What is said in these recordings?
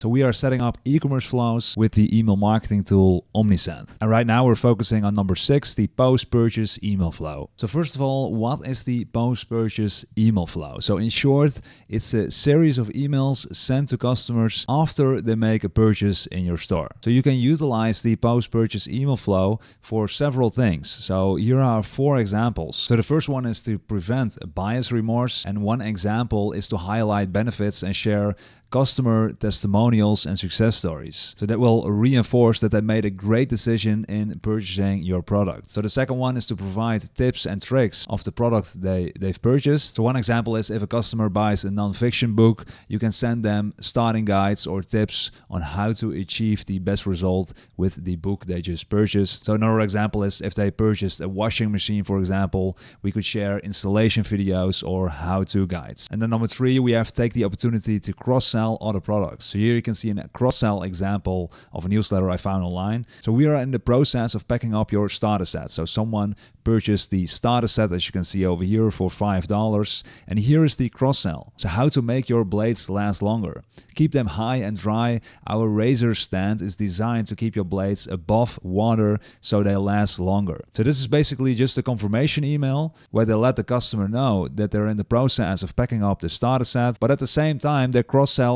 So we are setting up e-commerce flows with the email marketing tool Omnisend. And right now we're focusing on number 6, the post-purchase email flow. So first of all, what is the post-purchase email flow? So in short, it's a series of emails sent to customers after they make a purchase in your store. So you can utilize the post-purchase email flow for several things. So here are 4 examples. So the first one is to prevent buyer's remorse, and one example is to highlight benefits and share customer testimonials and success stories. So that will reinforce that they made a great decision in purchasing your product. So the second one is to provide tips and tricks of the product they've purchased. So one example is if a customer buys a non-fiction book, you can send them starting guides or tips on how to achieve the best result with the book they just purchased. So another example is if they purchased a washing machine, for example, we could share installation videos or how-to guides. And then number 3, we have to take the opportunity to cross-sell other products. So here you can see a cross-sell example of a newsletter I found online. So we are in the process of packing up your starter set. So someone purchased the starter set, as you can see over here, for $5. And here is the cross-sell. So how to make your blades last longer. Keep them high and dry. Our razor stand is designed to keep your blades above water so they last longer. So this is basically just a confirmation email where they let the customer know that they're in the process of packing up the starter set, but at the same time they're cross-selling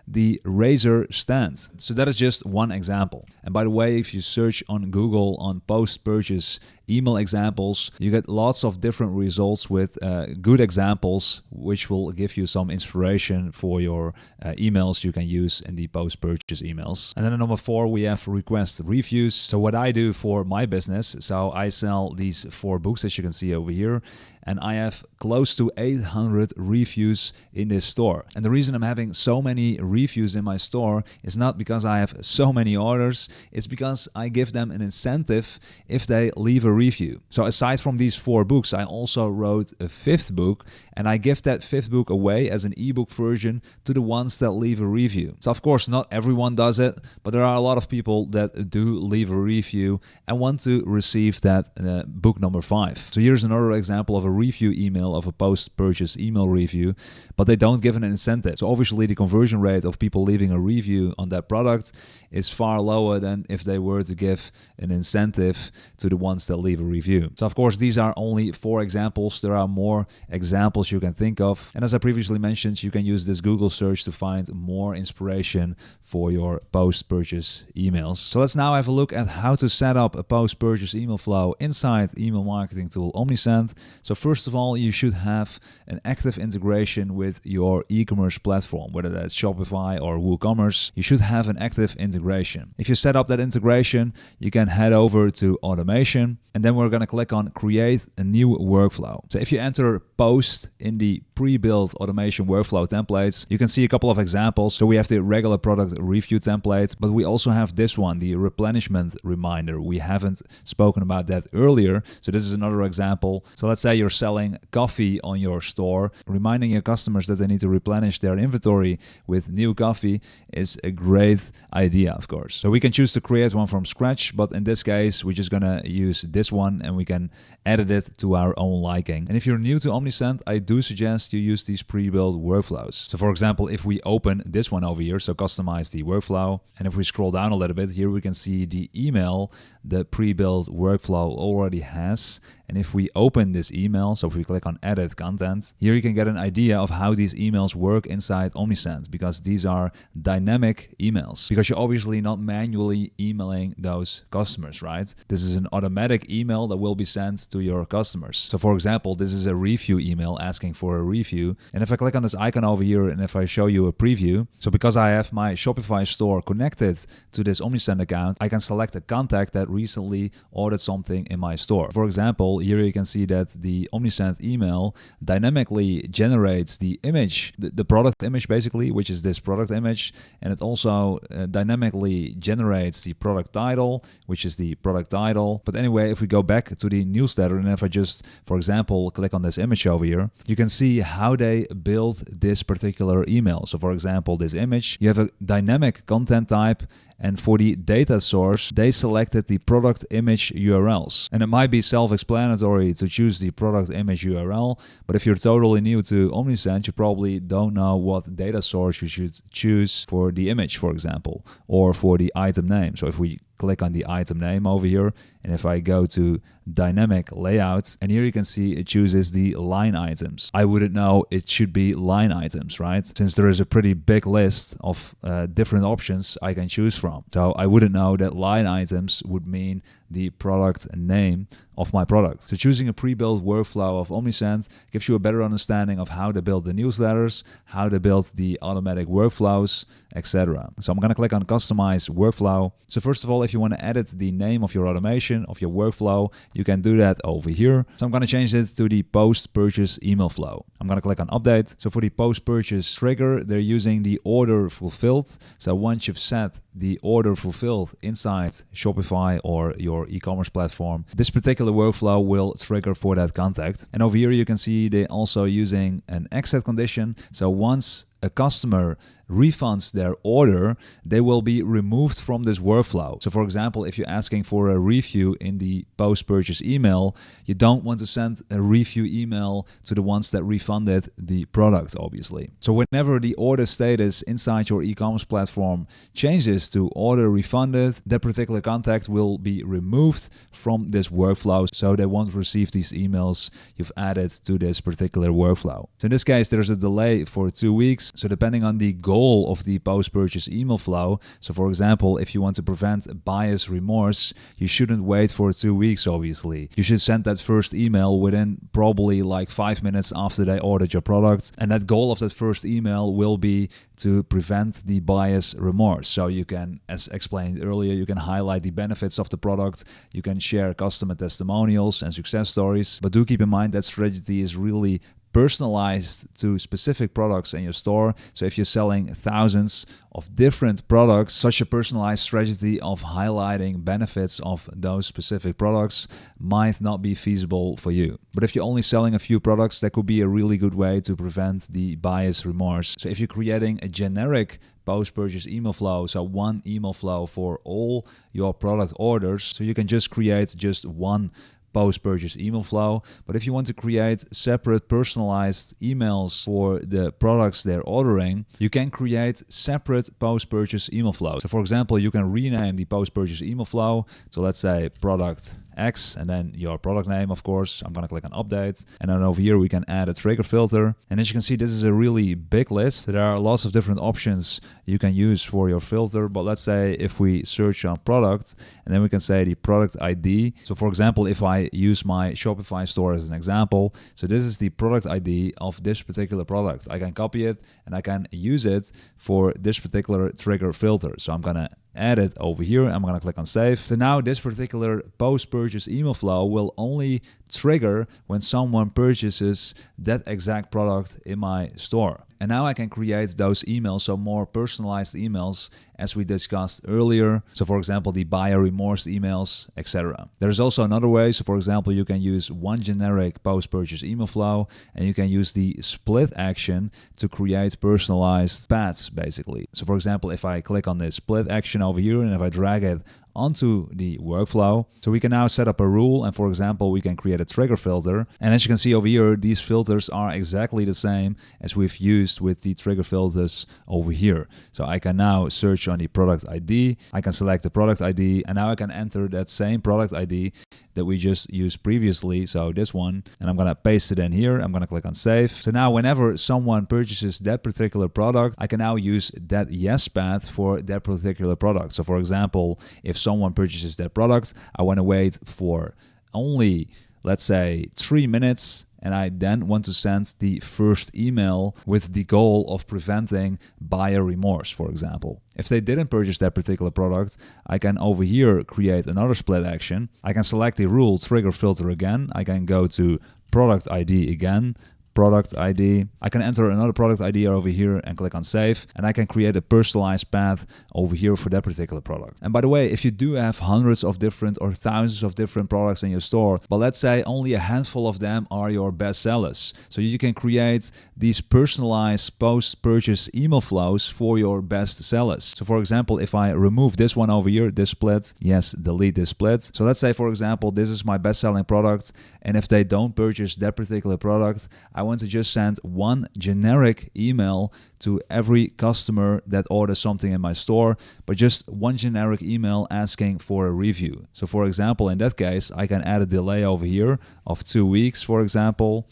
the razor stand. So that is just one example. And by the way, if you search on Google on post-purchase email examples, you get lots of different results with good examples, which will give you some inspiration for your emails you can use in the post-purchase emails. And then number 4, we have request reviews. So what I do for my business, so I sell these 4 books, as you can see over here, and I have close to 800 reviews in this store. And the reason I'm having so many reviews in my store is not because I have so many orders, it's because I give them an incentive if they leave a review. So aside from these 4 books, I also wrote a 5th book, and I give that 5th book away as an ebook version to the ones that leave a review. So of course, not everyone does it, but there are a lot of people that do leave a review and want to receive that book number 5. So here's another example of a review email of a post-purchase email review, but they don't give an incentive. So obviously the conversion rate of people leaving a review on that product is far lower than if they were to give an incentive to the ones that leave a review. So of course, these are only 4 examples. There are more examples you can think of. And as I previously mentioned, you can use this Google search to find more inspiration for your post-purchase emails. So let's now have a look at how to set up a post-purchase email flow inside email marketing tool Omnisend. So first of all, you should have an active integration with your e-commerce platform, whether that's Shopify or WooCommerce. You should have an active integration. If you set up that integration, you can head over to automation, and then we're going to click on create a new workflow. So if you enter post in the pre-built automation workflow templates, you can see a couple of examples. So we have the regular product review template, but we also have this one, the replenishment reminder. We haven't spoken about that earlier. So this is another example. So let's say you're selling coffee on your store, reminding your customers that they need to replenish their inventory with new coffee is a great idea, of course. So we can choose to create one from scratch, but in this case, we're just gonna use this one and we can edit it to our own liking. And if you're new to Omnisend, I do suggest you use these pre-built workflows. So for example, if we open this one over here, so customize the workflow, and if we scroll down a little bit, here we can see the email the pre-built workflow already has. And if we open this email, so if we click on edit content, here you can get an idea of how these emails work inside Omnisend, because these are dynamic emails, because you're obviously not manually emailing those customers, right? This is an automatic email that will be sent to your customers. So for example, this is a review email asking for a review. And if I click on this icon over here and if I show you a preview, so because I have my Shopify store connected to this Omnisend account, I can select a contact that recently ordered something in my store. For example, here you can see that the Omnisend email dynamically generates the image, the product image basically, which is this product image, and it also dynamically generates the product title, which is the product title. But anyway, if we go back to the newsletter and if I just, for example, click on this image over here, you can see how they built this particular email. So for example, this image, you have a dynamic content type And for the data source, they selected the product image URLs. And it might be self-explanatory to choose the product image URL, but if you're totally new to Omnisend, you probably don't know what data source you should choose for the image, for example, or for the item name. So if we click on the item name over here, and if I go to dynamic layout, and here you can see it chooses the line items. I wouldn't know it should be line items, right? Since there is a pretty big list of different options I can choose from. So I wouldn't know that line items would mean the product name of my product. So choosing a pre-built workflow of Omnisend gives you a better understanding of how to build the newsletters, how to build the automatic workflows, etc. So I'm going to click on customize workflow. So first of all, if you want to edit the name of your automation, of your workflow, you can do that over here. So I'm going to change it to the post-purchase email flow. I'm going to click on update. So for the post-purchase trigger, they're using the order fulfilled. So once you've set the order fulfilled inside Shopify or your e-commerce platform, this particular workflow will trigger for that contact. And over here you can see they're also using an exit condition. So once a customer refunds their order, they will be removed from this workflow. So for example, if you're asking for a review in the post-purchase email, you don't want to send a review email to the ones that refunded the product, obviously. So whenever the order status inside your e-commerce platform changes to order refunded, that particular contact will be removed from this workflow, so they won't receive these emails you've added to this particular workflow. So in this case, there's a delay for 2 weeks. So depending on the goal of the post-purchase email flow, so for example, if you want to prevent buyer's remorse, you shouldn't wait for 2 weeks, obviously. You should send that first email within probably like 5 minutes after they ordered your product. And that goal of that first email will be to prevent the buyer's remorse. So you can, as explained earlier, you can highlight the benefits of the product, you can share customer testimonials and success stories, but do keep in mind that strategy is really personalized to specific products in your store. So if you're selling thousands of different products, such a personalized strategy of highlighting benefits of those specific products might not be feasible for you. But if you're only selling a few products, that could be a really good way to prevent the buyer's remorse. So if you're creating a generic post-purchase email flow, so one email flow for all your product orders, so you can just create just one post-purchase email flow. But if you want to create separate personalized emails for the products they're ordering, you can create separate post-purchase email flows. So for example, you can rename the post-purchase email flow. So let's say product X and then your product name, of course. I'm going to click on update. And then over here, we can add a trigger filter. And as you can see, this is a really big list. There are lots of different options you can use for your filter. But let's say if we search on product, and then we can say the product ID. So for example, if I use my Shopify store as an example, so this is the product ID of this particular product. I can copy it and I can use it for this particular trigger filter. So I'm going to add it over here. I'm going to click on save. So now this particular post-purchase email flow will only trigger when someone purchases that exact product in my store. And now I can create those emails, so more personalized emails as we discussed earlier. So for example, the buyer remorse emails, etc. There's also another way. So for example, you can use one generic post-purchase email flow and you can use the split action to create personalized paths basically. So for example, if I click on this split action over here and if I drag it onto the workflow. So we can now set up a rule, and for example, we can create a trigger filter. And as you can see over here, these filters are exactly the same as we've used with the trigger filters over here. So I can now search on the product ID, I can select the product ID, and now I can enter that same product ID that we just used previously, so this one, and I'm gonna paste it in here. I'm gonna click on save. So now whenever someone purchases that particular product, I can now use that yes path for that particular product. So for example, if someone purchases that product, I wanna wait for only, let's say, 3 minutes, and I then want to send the first email with the goal of preventing buyer remorse, for example. If they didn't purchase that particular product, I can over here create another split action. I can select the rule trigger filter again. I can go to product ID again, product ID. I can enter another product ID over here and click on save, and I can create a personalized path over here for that particular product. And by the way, if you do have hundreds of different or thousands of different products in your store, but let's say only a handful of them are your best sellers, so you can create these personalized post-purchase email flows for your best sellers. So for example, if I remove this one over here, this split, yes, delete this split. So let's say, for example, this is my best-selling product, and if they don't purchase that particular product, I want to just send one generic email to every customer that orders something in my store, but just one generic email asking for a review. So for example, in that case, I can add a delay over here of 2 weeks, for example,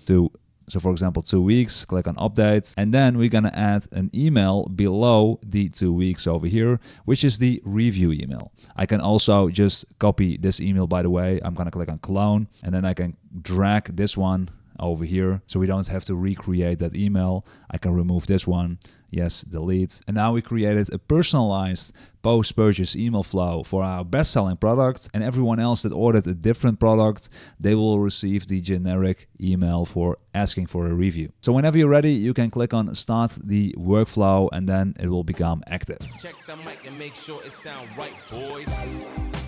so for example, 2 weeks, click on update, and then we're gonna add an email below the 2 weeks over here, which is the review email. I can also just copy this email, by the way. I'm gonna click on clone, and then I can drag this one over here, so we don't have to recreate that email. I can remove this one, yes, delete. And now we created a personalized post-purchase email flow for our best-selling product, and everyone else that ordered a different product, they will receive the generic email for asking for a review. So whenever you're ready, you can click on start the workflow, and then it will become active. Check the mic and make sure it sound right, boys.